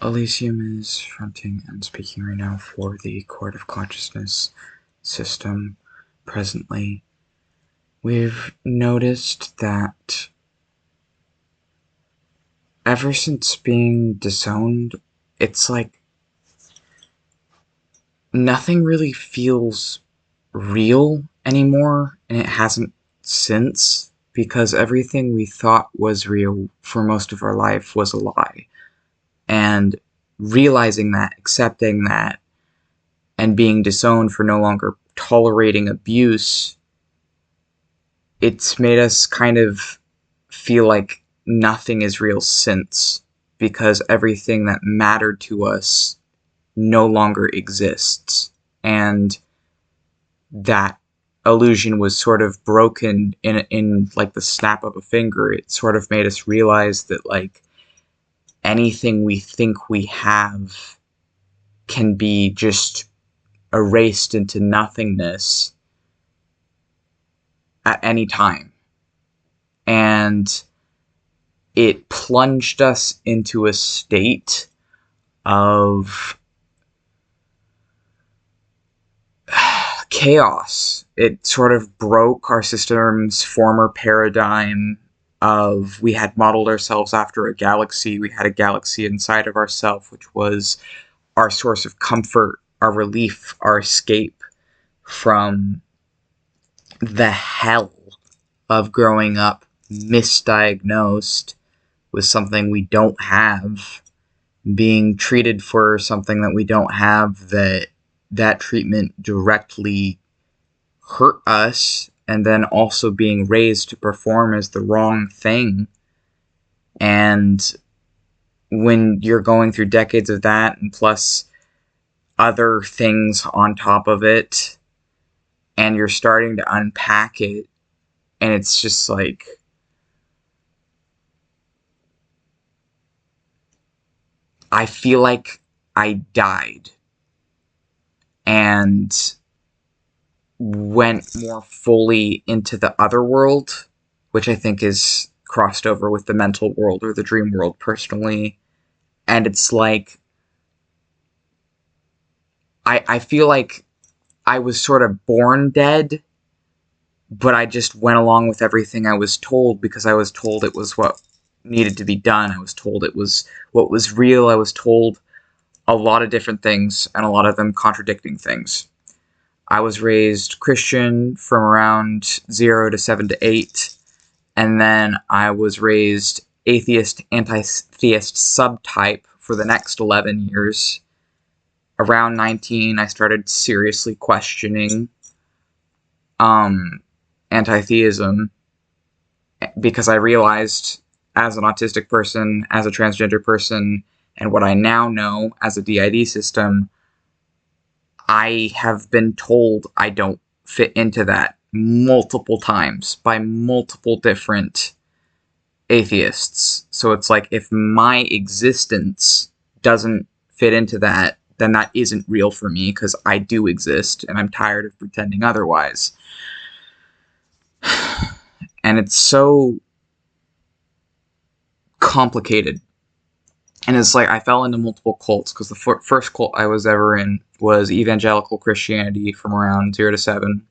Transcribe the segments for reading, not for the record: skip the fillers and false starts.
Elysium is fronting and speaking right now for the Court of Consciousness system presently. We've noticed that ever since being disowned, it's like nothing really feels real anymore, and it hasn't since, because everything we thought was real for most of our life was a lie. And realizing that, accepting that, and being disowned for no longer tolerating abuse, it's made us kind of feel like nothing is real since, because everything that mattered to us no longer exists. And that illusion was sort of broken in like the snap of a finger. It sort of made us realize that like anything we think we have can be just erased into nothingness at any time. And it plunged us into a state of chaos. It sort of broke our system's former paradigm of we had modeled ourselves after a galaxy. We had a galaxy inside of ourselves, which was our source of comfort, our relief, our escape from the hell of growing up misdiagnosed with something we don't have, being treated for something that we don't have, that treatment directly hurt us, and then also being raised to perform as the wrong thing. And when you're going through decades of that, and plus other things on top of it, and you're starting to unpack it, and it's just like, I feel like I died and went more fully into the other world, which I think is crossed over with the mental world or the dream world personally. And it's like, I feel like I was sort of born dead, but I just went along with everything I was told because I was told it was what needed to be done. I was told it was what was real. I was told a lot of different things, and a lot of them contradicting things. I was raised Christian from around 0 to 7 to 8, and then I was raised atheist, anti-theist subtype for the next 11 years. Around 19, I started seriously questioning anti-theism because I realized, as an autistic person, as a transgender person, and what I now know as a DID system, I have been told I don't fit into that multiple times by multiple different atheists. So it's like, if my existence doesn't fit into that, then that isn't real for me, because I do exist, and I'm tired of pretending otherwise. And it's so complicated. And it's like, I fell into multiple cults, because the first cult I was ever in was evangelical Christianity from around 0 to 7.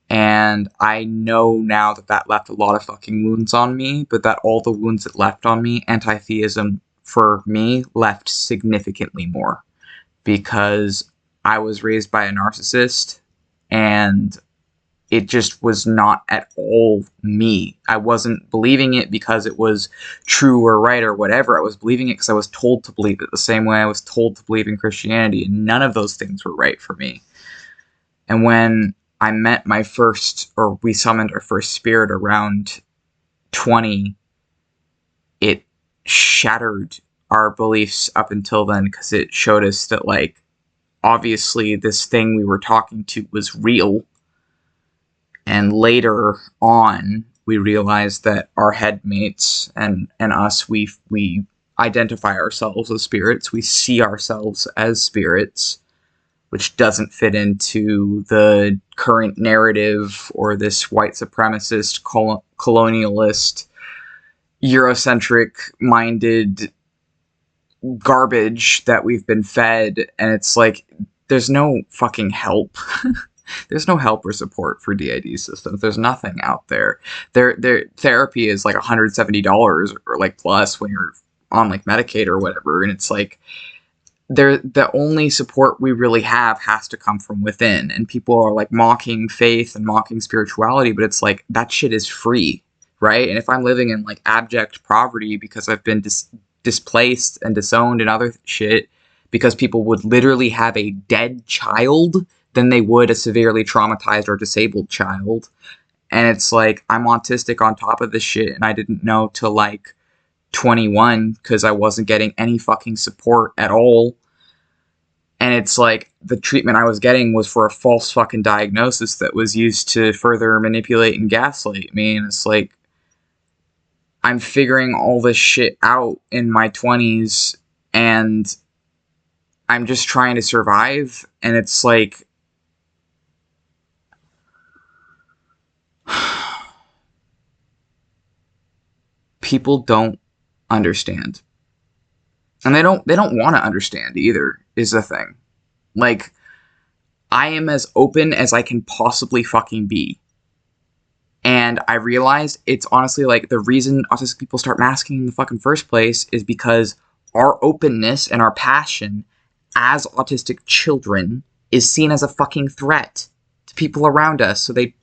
And I know now that that left a lot of fucking wounds on me, but that all the wounds it left on me, anti-theism, for me, left significantly more. Because I was raised by a narcissist, and it just was not at all me. I wasn't believing it because it was true or right or whatever. I was believing it because I was told to believe it, the same way I was told to believe in Christianity, and none of those things were right for me. And when I met my first, or we summoned our first spirit around 20, it shattered our beliefs up until then, because it showed us that, like, obviously this thing we were talking to was real. And later on, we realized that our headmates and us, we identify ourselves as spirits. We see ourselves as spirits, which doesn't fit into the current narrative or this white supremacist, colonialist, Eurocentric-minded garbage that we've been fed, and it's like there's no fucking help. There's no help or support for DID systems. There's nothing out there. Their therapy is like $170 or like plus when you're on like Medicaid or whatever, and it's like the only support we really have has to come from within. And people are like mocking faith and mocking spirituality, but it's like that shit is free, right? And if I'm living in like abject poverty because I've been displaced and disowned and other shit, because people would literally have a dead child than they would a severely traumatized or disabled child. And it's like, I'm autistic on top of this shit, and I didn't know till like 21 because I wasn't getting any fucking support at all. And it's like, the treatment I was getting was for a false fucking diagnosis that was used to further manipulate and gaslight me. And it's like, I'm figuring all this shit out in my 20s, and I'm just trying to survive. And it's like, people don't understand. And they don't want to understand either, is the thing. Like, I am as open as I can possibly fucking be. And I realized it's honestly like the reason autistic people start masking in the fucking first place is because our openness and our passion as autistic children is seen as a fucking threat to people around us. So they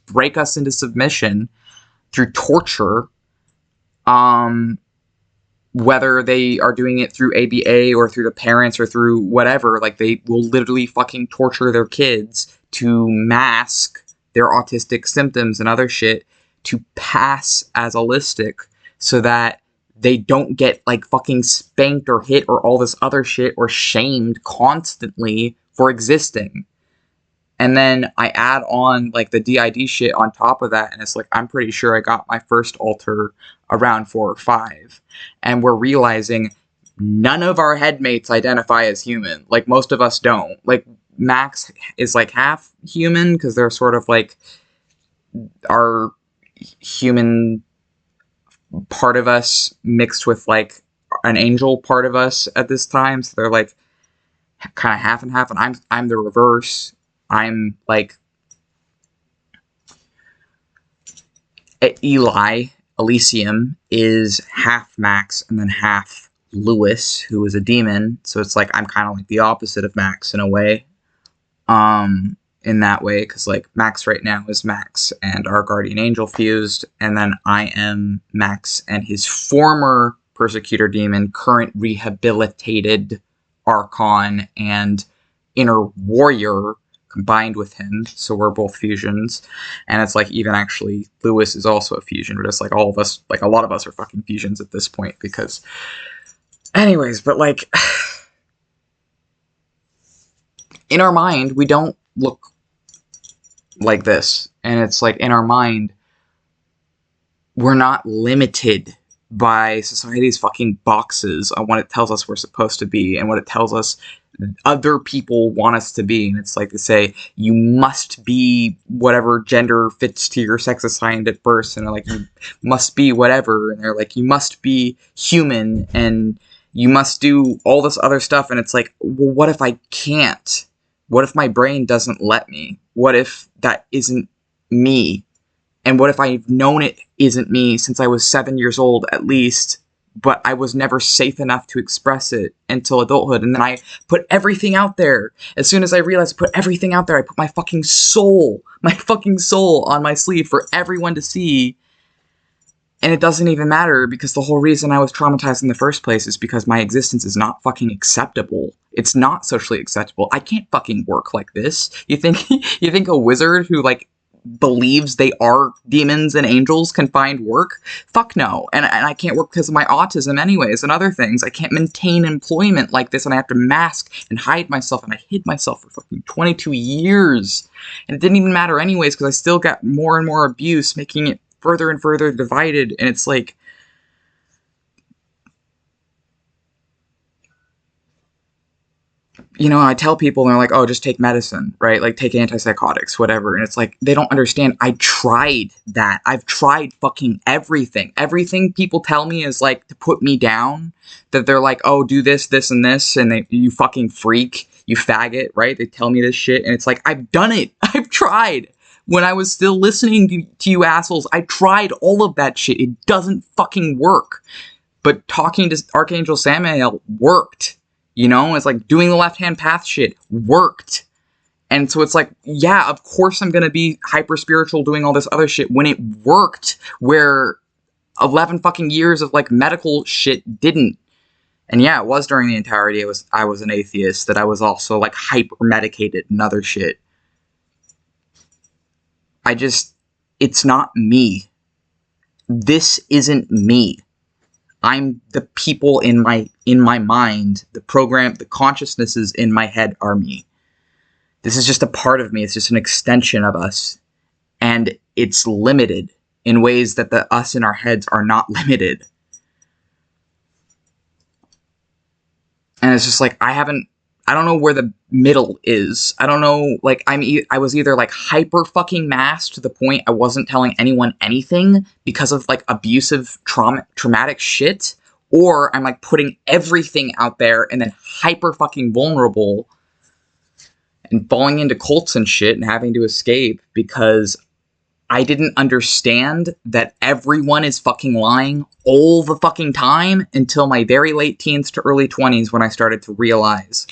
break us into submission through torture, whether they are doing it through ABA or through the parents or through whatever. Like, they will literally fucking torture their kids to mask their autistic symptoms and other shit to pass as allistic so that they don't get like fucking spanked or hit or all this other shit or shamed constantly for existing. And then I add on like the DID shit on top of that, and it's like, I'm pretty sure I got my first alter around 4 or 5. And we're realizing none of our headmates identify as human. Like, most of us don't. Like, Max is like half human because they're sort of like our human part of us mixed with like an angel part of us at this time. So they're like kind of half and half, and I'm the reverse. I'm like Elysium is half Max and then half Lewis, who is a demon. So it's like I'm kind of like the opposite of Max in a way. In that way, because like Max right now is Max and our guardian angel fused, and then I am Max and his former persecutor demon, current rehabilitated Archon and inner warrior combined with him, so we're both fusions. And it's like, even actually Lewis is also a fusion. We're just like, all of us, like a lot of us are fucking fusions at this point, because anyways, but like in our mind we don't look like this, and it's like, in our mind we're not limited by society's fucking boxes on what it tells us we're supposed to be and what it tells us other people want us to be. And it's like, they say you must be whatever gender fits to your sex assigned at birth, and they're like, you must be whatever, and they're like, you must be human and you must do all this other stuff. And it's like, well, what if I can't? What if my brain doesn't let me? What if that isn't me? And what if I've known it isn't me since I was 7 years old at least, but I was never safe enough to express it until adulthood? And then I put everything out there. As soon as I realized I put everything out there, I put my fucking soul on my sleeve for everyone to see. And it doesn't even matter, because the whole reason I was traumatized in the first place is because my existence is not fucking acceptable. It's not socially acceptable. I can't fucking work like this. You think a wizard who like believes they are demons and angels can find work? Fuck no. And I can't work because of my autism anyways and other things. I can't maintain employment like this, and I have to mask and hide myself, and I hid myself for fucking 22 years. And it didn't even matter anyways, because I still got more and more abuse, making it further and further divided. And it's like, you know, I tell people, and they're like, oh, just take medicine, right? Like, take antipsychotics, whatever. And it's like, they don't understand. I tried that. I've tried fucking everything. Everything people tell me is, like, to put me down. That they're like, oh, do this, this, and this. And you fucking freak. You faggot, right? They tell me this shit. And it's like, I've done it. I've tried. When I was still listening to you assholes, I tried all of that shit. It doesn't fucking work. But talking to Archangel Samael worked. You know, it's like doing the left-hand path shit worked. And so it's like, yeah, of course I'm going to be hyper-spiritual doing all this other shit when it worked, where 11 fucking years of, like, medical shit didn't. And yeah, it was during the entirety I was an atheist that I was also, like, hyper-medicated and other shit. It's not me. This isn't me. I'm the people in my mind, the consciousnesses in my head are me. This is just a part of me. It's just an extension of us. And it's limited in ways that the us in our heads are not limited. And it's just like, I don't know where the middle is. I don't know, like, I was either, like, hyper fucking masked to the point I wasn't telling anyone anything because of, like, abusive, traumatic shit, or I'm, like, putting everything out there and then hyper fucking vulnerable and falling into cults and shit and having to escape because I didn't understand that everyone is fucking lying all the fucking time until my very late teens to early 20s when I started to realize.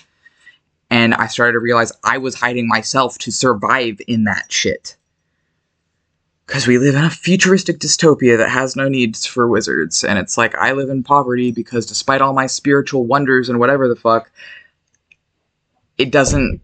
And I started to realize I was hiding myself to survive in that shit. Because we live in a futuristic dystopia that has no needs for wizards. And it's like, I live in poverty because despite all my spiritual wonders and whatever the fuck, it doesn't